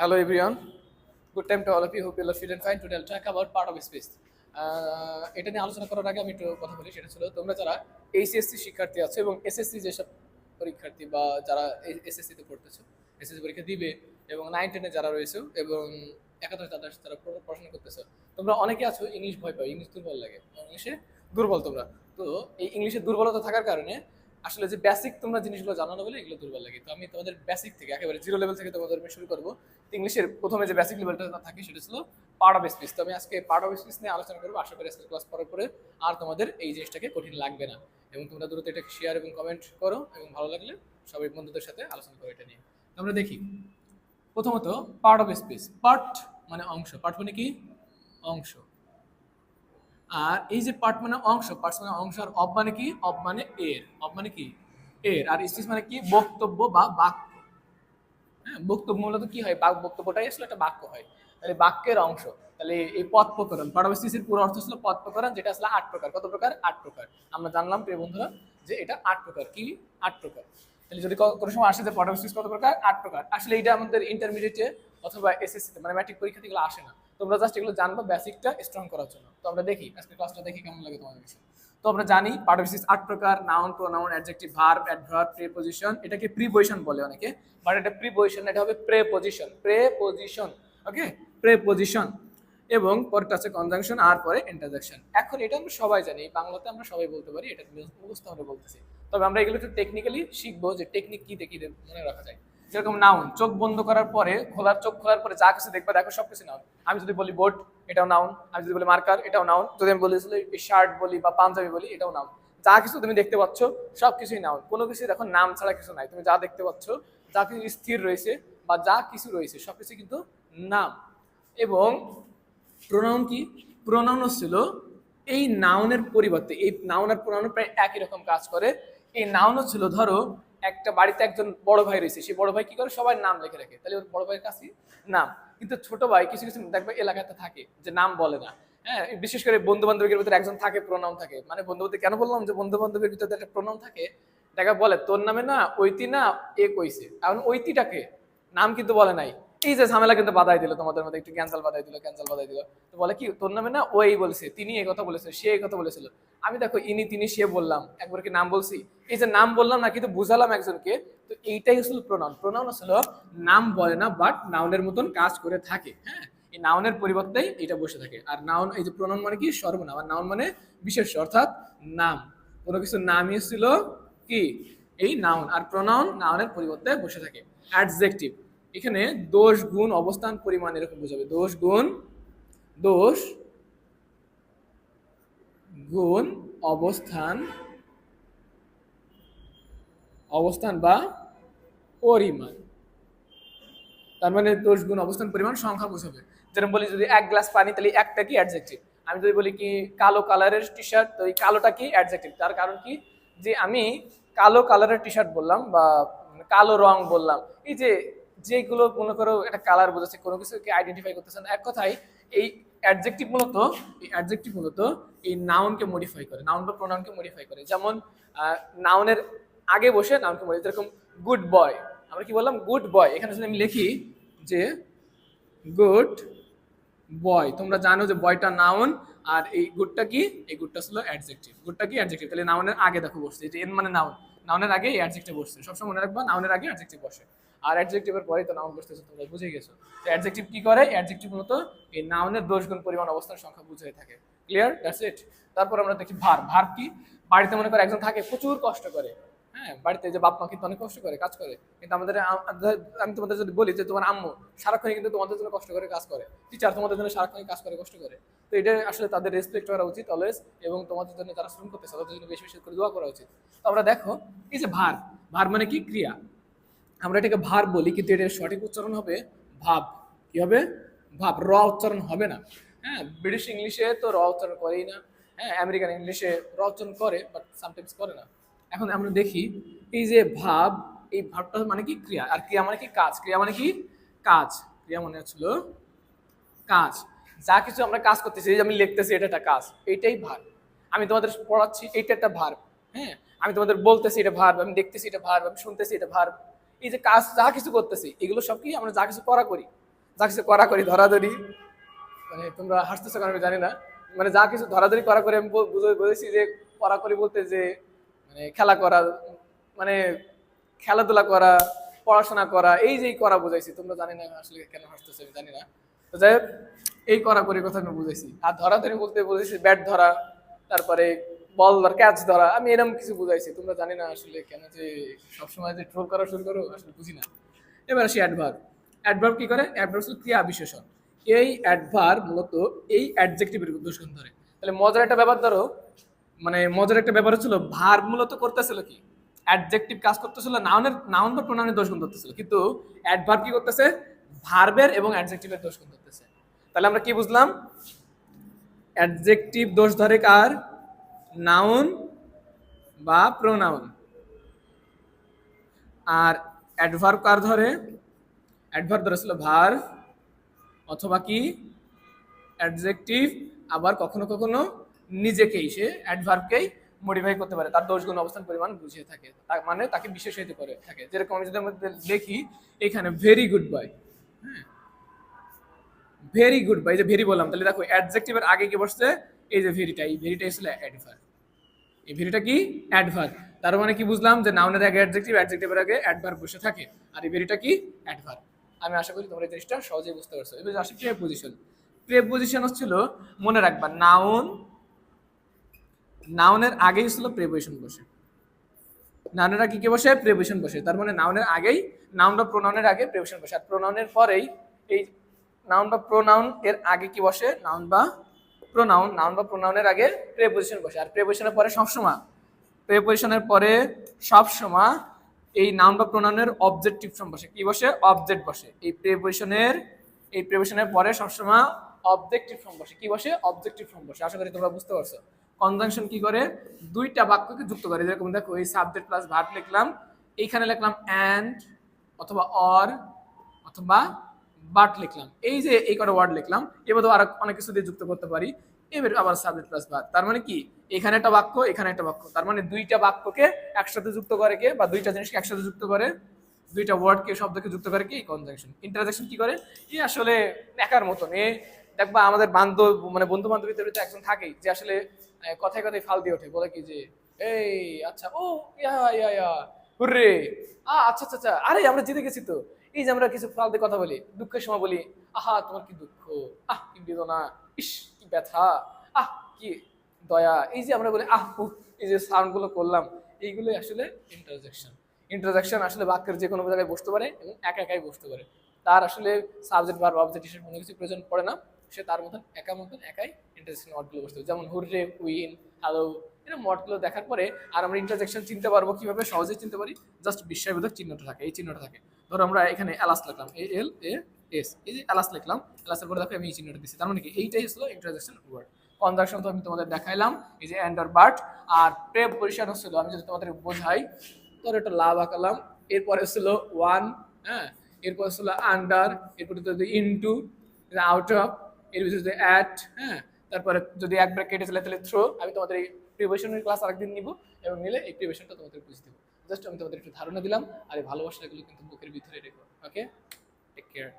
Hello everyone. Good time to all of you. Hope you are fit and fine. Today I'll talk about part of space. এটা নিয়ে আলোচনা করার আগে আমি একটু কথা বলি, সেটা ছিল তোমরা যারা এইচএসসি শিক্ষার্থী আছো এবং এসএসসি যেসব পরীক্ষার্থী বা যারা এসএসসি তে পড়তেছো, এসএসসি পরীক্ষা দিবে এবং 9-10 যারা রয়েছে এবং একাদশ দ্বাদশ যারা পড়াশোনা করতেছো, তোমরা অনেকে আছো ইংলিশ ভয় পাও, ইংলিশ দুর্বল লাগে, ইংলিশে দুর্বল তোমরা। তো এই ইংলিশে দুর্বলতা থাকার কারণে আসলে যে বেসিক তোমরা জিনিসগুলো জানো না বলে এগুলো দুর্বল লাগে। তো আমি তোমাদের বেসিক থেকে একেবারে জিরো লেভেল থেকে তোমাদের আমি শুরু করবো। ইংলিশের প্রথমে যে বেসিক লেভেলটা থাকে সেটা ছিল পার্ট অফ স্পিচ। তো আমি আজকে পার্ট অফ স্পিচ নিয়ে আলোচনা করবো। আশা করি আজকে ক্লাস করার পরে আর তোমাদের এই জিনিসটাকে কঠিন লাগবে না, এবং তোমরা দ্রুত এটাকে শেয়ার এবং কমেন্ট করো, এবং ভালো লাগলে সবাই বন্ধুদের সাথে আলোচনা করো এটা নিয়ে। আমরা দেখি প্রথমত পার্ট অফ স্পিচ। পার্ট মানে অংশ, পার্ট মানে কি অংশ। আর এই যে পার্ট মানে অংশ, পার্ট মানে অংশ, আর অব মানে কি, অব মানে এর, অব মানে কি এর, আর স্পিচ মানে কি বক্তব্য বা বাক্য। হ্যাঁ, বক্তব্য মূলত কি হয়, বক্তব্যটাই আসলে একটা বাক্য হয়, তাহলে বাক্যের অংশ। তাহলে এই পদ প্রকরণ, পার্ট অফ স্পিচের পুরো অর্থ ছিল পদ প্রকরণ, যেটা আসলে 8 প্রকার। কত প্রকার? 8 প্রকার। আমরা জানলাম প্রিয় বন্ধুরা যে এটা 8 প্রকার। কি 8 প্রকার? তাহলে যদি কোনো সময় আসে যে পার্ট অফ স্পিচ কত প্রকার? 8 প্রকার। আসলে এটা আমাদের ইন্টারমিডিয়েটে অথবা এসএসসি তে মানে ম্যাট্রিক পরীক্ষা থেকে আসে না। তোমরা জাস্ট এগুলো জানবা বেসিকটা স্ট্রং করার জন্য। তো আমরা দেখি আজকে ক্লাসটা দেখি কেমন লাগে তোমাদের কাছে। তো আমরা জানি পার্ট অফ স্পিচ 8 প্রকার: noun, pronoun, adjective, verb, adverb, preposition. এটাকে প্রিপজিশন বলে অনেকে, বাট এটা প্রিপজিশন, এটা হবে প্রেপজিশন। প্রেপজিশন, ওকে, প্রেপজিশন। এবং পরেরটা আছে কনজাংশন, আর পরে ইন্টারজেকশন। এখন এটা আমরা সবাই জানি, বাংলাতে আমরা সবাই বলতে পারি, এটা মুখস্থ আমরা বলতেছি। তবে আমরা এগুলো একটু টেকনিক্যালি শিখবো যে টেকনিক কি দেখি মনে রাখা যায়। যেরকম নাউন, চোখ বন্ধ করার পরে চোখ খোলার পরে যা কিছু দেখবা, দেখো সবকিছু নাউন। আমি যদি বলি বোর্ড, এটাও নাউন। আমি যদি বলি মার্কার, এটাও নাউন। যদি আমি বলি শার্ট বলি বা পাঞ্জাবি বলি, এটাও নাউন। যা কিছু তুমি দেখতে পাচ্ছ সবকিছুই নাউন। কোনো কিছু দেখো নাম ছাড়া কিছু নাই। তুমি যা দেখতে পাচ্ছ, যা কিছু স্থির রয়েছে বা যা কিছু রয়েছে সবকিছু কিন্তু নাম। এবং প্রোনাউন কি? প্রোনাউন ছিল এই নাউনের পরিবর্তে, এই নাউন আর প্রোনাউন প্রায় একই রকম কাজ করে। এই নাউন ছিল, ধরো একটা বাড়িতে একজন বড় ভাই রয়েছে, সেই বড় ভাই কি করে, সবাই নাম লিখে রাখে, তাহলে ওর বড় ভাইয়ের কাছে নাম। কিন্তু ছোট ভাই কিছু কিছু দেখবে এলাকাতে থাকে যে নাম বলে না। হ্যাঁ, বিশেষ করে বন্ধু বান্ধবের ভিতরে একজন থাকে প্রোনাউন থাকে, মানে বন্ধু বান্ধব কেন বললাম যে বন্ধু বান্ধবের ভিতরে একটা প্রোনাউন থাকে, দেখা বলে তোর নামে না ঐতি না এ কইছে, এখন ঐতিটাকে নাম কিন্তু বলে নাই। এই যে ঝামেলা কিন্তু বাধাই দিল, তোমাদের মধ্যে একটু ক্যান্সেল বাধাই দিল, ক্যান্সেল বাধাই দিল। তো বলে কি তোর নামে না ওই বলছে, তিনি এই কথা বলেছে, সে এই কথা বলেছিল। আমি দেখো ইনি তিনি সে বললাম, একবার কি নাম বলছি? এই যে নাম বললাম না, কিন্তু বুঝালাম একজনকে। তো এইটাই আসলে প্রোনাউন। প্রোনাউন আসলে নাম বলে না, বাট নাউনের মতন কাজ করে থাকে। হ্যাঁ, এই নাউনের পরিবর্তেই এটা বসে থাকে। আর নাউন, এই যে প্রোনাউন মানে কি সর্বনাম, আর নাউন মানে বিশেষ্য, অর্থাৎ নাম। কোনো কিছু নামই ছিল কি এই নাউন, আর প্রোনাউন নাউনের পরিবর্তে বসে থাকে। অ্যাডজেক্টিভ, এখানে দোষ, গুণ, অবস্থান, পরিমাণ এরকম বোঝাবে। দোষ, গুণ, দোষ, গুণ, অবস্থান, অবস্থান বা পরিমাণ। তার মানে দোষ, গুণ, অবস্থান, পরিমাণ সংখ্যা বোঝাবে। যেরকম বলি যদি 1 গ্লাস পানি, তাহলে একটা কি অ্যাডজেক্টিভ। আমি যদি বলি কি কালো কালারের টি শার্ট, তো এই কালোটা কি অ্যাডজেক্টিভ। তার কারণ কি, যে আমি কালো কালারের টি শার্ট বললাম বা কালো রং বললাম, এই যে যেগুলো মনে করো একটা কালার বোঝাচ্ছে, কোনো কিছুকে আইডেন্টিফাই করতেছে না। এক কথায় এই অ্যাডজেক্টিভ মূলত, এই অ্যাডজেক্টিভ মূলত এই নাউনকে মডিফাই করে, নাউন বা প্রোনাউনকে মডিফাই করে। যেমন নাউনের আগে বসে নাউনকে মডিফাই, যেরকম গুড বয়, আমরা কি বললাম গুড বয়। এখানে যদি আমি লিখি যে গুড বয়, তোমরা জানো যে বয়টা নাউন, আর এই গুডটা কি, এই গুডটা ছিল অ্যাডজেক্টিভ। গুডটা কি অ্যাডজেক্টিভ, তাহলে নাউনের আগে দেখো বসছে, যে এন মানে নাউন, নাউনের আগে অ্যাডজেক্টিভ বসছে। সবসময় মনে রাখবা নাউনের আগে অ্যাডজেক্টিভ বসে, আর অ্যাডজেক্টিভের পরেই তো নাউন বসতেছে, তোমরা বুঝে গেছো। তো অ্যাডজেক্টিভ কি করে, অ্যাডজেক্টিভ মূলত এই নাউনের দোষ, গুণ, পরিমাণ, অবস্থার সংখ্যা বুঝাই থাকে। ক্লিয়ার? That's it. তারপর আমরা দেখি ভার্ব। ভার্ব কি, বাড়িতে মনে করে একজন থাকে প্রচুর কষ্ট করে। হ্যাঁ, বাড়িতে যে বাপ মা কিন্তু অনেক কষ্ট করে কাজ করে, কিন্তু আমাদের আমি তোমাদের যদি বলি যে তোমার আম্মু সারাক্ষণ কিন্তু তোমাদের জন্য কষ্ট করে কাজ করে, টিচার তোমাদের জন্য সারাক্ষণ কাজ করে, কষ্ট করে। তো এটা আসলে তাদের রেসপেক্ট করা উচিত অলওয়েজ, এবং তোমাদের জন্য যারা শ্রম করতেছে তাদের জন্য বেশি বেশি করে দোয়া করা উচিত। তো আমরা দেখো এই যে ভার্ব, ভার্ব মানে কি ক্রিয়া। আমরা এটাকে ভার্ব বলি, কিন্তু এটার সঠিক উচ্চারণ হবে ভাব। কি হবে? ভাব। র উচ্চারণ হবে না। হ্যাঁ, ব্রিটিশ ইংলিশে তো র উচ্চারণ করেই না। হ্যাঁ, আমেরিকান ইংলিশে র উচ্চারণ করে, বাট সামটাইমস করে না। এখন আমরা দেখি এই যে ভাব, এই ভাবটা মানে কি ক্রিয়া, আর ক্রিয়া মানে কি কাজ। ক্রিয়া মানে কি কাজ। ক্রিয়া মানে হচ্ছিল কাজ। যা কিছু আমরা কাজ করতেছি, আমি লিখতেছি, এটা একটা কাজ, এইটাই ভার্ব। আমি তোমাদের পড়াচ্ছি, এইটা একটা ভার্ব। হ্যাঁ, আমি তোমাদের বলতেছি, এটা ভার্ব। আমি দেখতেছি, এটা ভার্ব। আমি শুনতেছি, এটা ভার্ব। এই যে কাজ যা কিছু করতেছি, এগুলো সব কি আমরা যা কিছু করা করি, যা কিছু কড়াকড়ি ধরাধরি, মানে তোমরা হাসতেছো কারণ আমি জানি না, মানে যা কিছু ধরাধরি করা করে আমি বুঝেছি যে কড়াকড়ি বলতে যে মানে খেলা করা, মানে খেলাধুলা করা, পড়াশোনা করা, এই যে করা বুঝাইছি। তোমরা জানি না আসলে কেন হাসতেছো আমি জানি না। তো যাই হোক, এই কড়াকড়ির কথা আমি বুঝাইছি। আর ধরাধরি বলতে বুঝেছি ব্যাট ধরা, তারপরে বল ধরা, ক্যাচ ধরা, আমি এরকম কিছু বুঝাইছি। তোমরা জানি না আসলে কেন যে সবসময় যে ট্রোল করা শুরু করো, আসলে বুঝি না। এবার আসি অ্যাডভার্ব। অ্যাডভার্ব কি করে? অ্যাডভার্ব হচ্ছে ক্রিয়া বিশেষণ। এই অ্যাডভার্ব মূলত এই অ্যাডজেক্টিভের দোষণ ধরে। তাহলে মজার একটা ব্যাপার ধরো, মানে মজার একটা ব্যাপার হচ্ছিল, ভার্ব মূলত করতেছিল কি? অ্যাডজেক্টিভ কাজ করতেছিল, নাউন বা প্রোনাউনের দোষগুণ ধরতেছিল, কিন্তু অ্যাডভার্ব কি করতেছে? ভার্বের এবং অ্যাডজেক্টিভের দোষগুণ ধরতেছে। তাহলে আমরা কি বুঝলাম? অ্যাডজেক্টিভ দোষ ধরে কার? নাউন বা প্রোনাউন। আর অ্যাডভার্ব কার ধরে? অ্যাডভার্ব ধরেছিল ভার্ব অথবা কি অ্যাডজেক্টিভ, আবার কখনো কখনো নিজেকেই, সে অ্যাডভার্বকেই মডিফাই করতে পারে, তার দোষগুণ অবস্থান পরিমাণ বুঝিয়ে থাকে, তার মানে তাকে বিশেষায়িত করে থাকে। যেরকম আমি যদি মধ্যে দেখি এখানে ভেরি গুড বাই, হ্যাঁ ভেরি গুড বাই, যে ভেরি বললাম, তাহলে দেখো অ্যাডজেক্টিভের আগে কি বসছে? এই যে ভেরিটা, এই ভেরিটাই ছিল অ্যাডভার্ব। এই ভেরিটা কি? অ্যাডভার্ব। তার মানে কি বুঝলাম? যে নাউনের আগে অ্যাডজেক্টিভ, অ্যাডজেক্টিভের আগে অ্যাডভার্ব বসে থাকে, আর এই ভেরিটা কি? অ্যাডভার্ব। আমি আশা করি তোমরা এই জিনিসটা সহজেই বুঝতে পারছো। এবার আসি প্রেপোজিশন। প্রেপোজিশন হচ্ছিল, মনে রাখবা, নাউনের আগেই ছিল প্রেপোজিশন বসে। নাউনের আগে কি বসে? প্রেপোজিশন বসে। তার মানে নাউনের আগেই, নাউন বা প্রোনাউনের আগে প্রেপোজিশন বসে, আর প্রোনাউনের পরেই এই নাউন বা প্রোনাউন এর আগে কি বসে? নাউন বা প্রোনাউনের আগে প্রেপোজিশন বসে। আর প্রেপোজিশনের পরে সবসময়, প্রেপোজিশনের পরে সবসময় এই নাউন বা প্রোনাউনের অবজেক্টিভ ফর্ম বসে। কি বসে? অবজেক্ট বসে। এই প্রেপোজিশনের পরে সবসময় অবজেক্টিভ ফর্ম বসে। কি বসে? অবজেক্টিভ ফর্ম বসে। আশা করি তোমরা বুঝতে পারছো। কনজাংশন কি করে? দুইটা বাক্যকে যুক্ত করে। যেরকম দেখো, এই সাবজেক্ট প্লাস ভার্ব লিখলাম, এইখানে লিখলাম অ্যান্ড অথবা অর অথবা বাট লিখলাম, এই যে এই কটা ওয়ার্ড লিখলাম, এবার তো আর অনেক কিছু দিয়ে যুক্ত করতে পারি। এবার আবার সাবজেক্ট প্লাস ভার্ব, তার মানে কি? এখানে একটা বাক্য, এখানে একটা বাক্য, তার মানে দুইটা বাক্যকে একসাথে যুক্ত করে কে, বা দুইটা জিনিসকে একসাথে যুক্ত করে, দুইটা ওয়ার্ডকে, শব্দকে যুক্ত করে কি? কনজাংশন। ইন্টারজেকশন কি করে? এই আসলে একার মতন, এ দেখবা আমাদের মানে বন্ধু বান্ধবীদের ভিতরে একজন থাকেই যে আসলে কথায় কথায় ফাল দিয়ে ওঠে, বলে কি যে এই আচ্ছা, ও ইয়া ইয়া ইয়া, হুররে, আচ্ছা আচ্ছা আচ্ছা, আরে আমরা জিতে গেছি তো। এই যে আমরা কিছু ফাল দিয়ে কথা বলি, দুঃখের সময় বলি আহা তোমার কি দুঃখ, কি বেদনা, ইস কি ব্যথা, কি দয়া, এই যে আমরা বলি এই যে সাউন্ড গুলো করলাম, এইগুলোই আসলে ইন্টারজেকশন। ইন্টারজেকশন আসলে বাক্যের যে কোনো জায়গায় বসতে পারে এবং একাই বসতে পারে। তার আসলে সাবজেক্ট ভার্ব অবজেক্ট হিসেবে কোনো কিছু প্রয়োজন পড়ে না, সে তার মতন একাই ইন্টারজেকশন ওয়ার্ডগুলো বসতে পারে। যেমন হুররে, উইন, হ্যালো, এরকম ওয়ার্ডগুলো দেখার পরে আর আমরা ইন্টারজেকশন চিনতে পারবো কিভাবে? সহজেই চিনতে পারি, জাস্ট বিস্ময়বোধক চিহ্নটা থাকে, এই চিহ্নটা থাকে। ধরো আমরা এখানে এলাস লিখলাম, ALAS, এই যে এলাস লিখলাম, এলাসের পরে দেখো আমি এই চিহ্নটা দিচ্ছি, তার মানে কি? এইটাই হলো ইন্টারজেকশন ওয়ার্ড। কনজাংশন তো আমি তোমাদের দেখাইলাম, এই যে এন্ড আর বাট। আর প্রেপোজিশন হচ্ছিল, আমি যদি তোমাদের বোঝাই, তোর একটা লাভ আঁকালাম, এরপরে ছিল ওয়ান, হ্যাঁ, এরপর ছিল আন্ডার, এরপরে যদি ইনটু, আউট অফ, এর ভিতরে যদি অ্যাট, হ্যাঁ, তারপরে যদি এক ব্র্যাকেটে চলে তাহলে থ্রো। আমি তোমাদের এই প্রিপারেশনের ক্লাস আরেকদিন নিব, এবং নিলে এই প্রিপারেশনটা তোমাদের বুঝে দেবো। জাস্ট আমি তোমাদের একটু ধারণা দিলাম, আর এই ভালোবাসাগুলো কিন্তু বুকের ভিতরে রেখো। ওকে, টেক কেয়ার।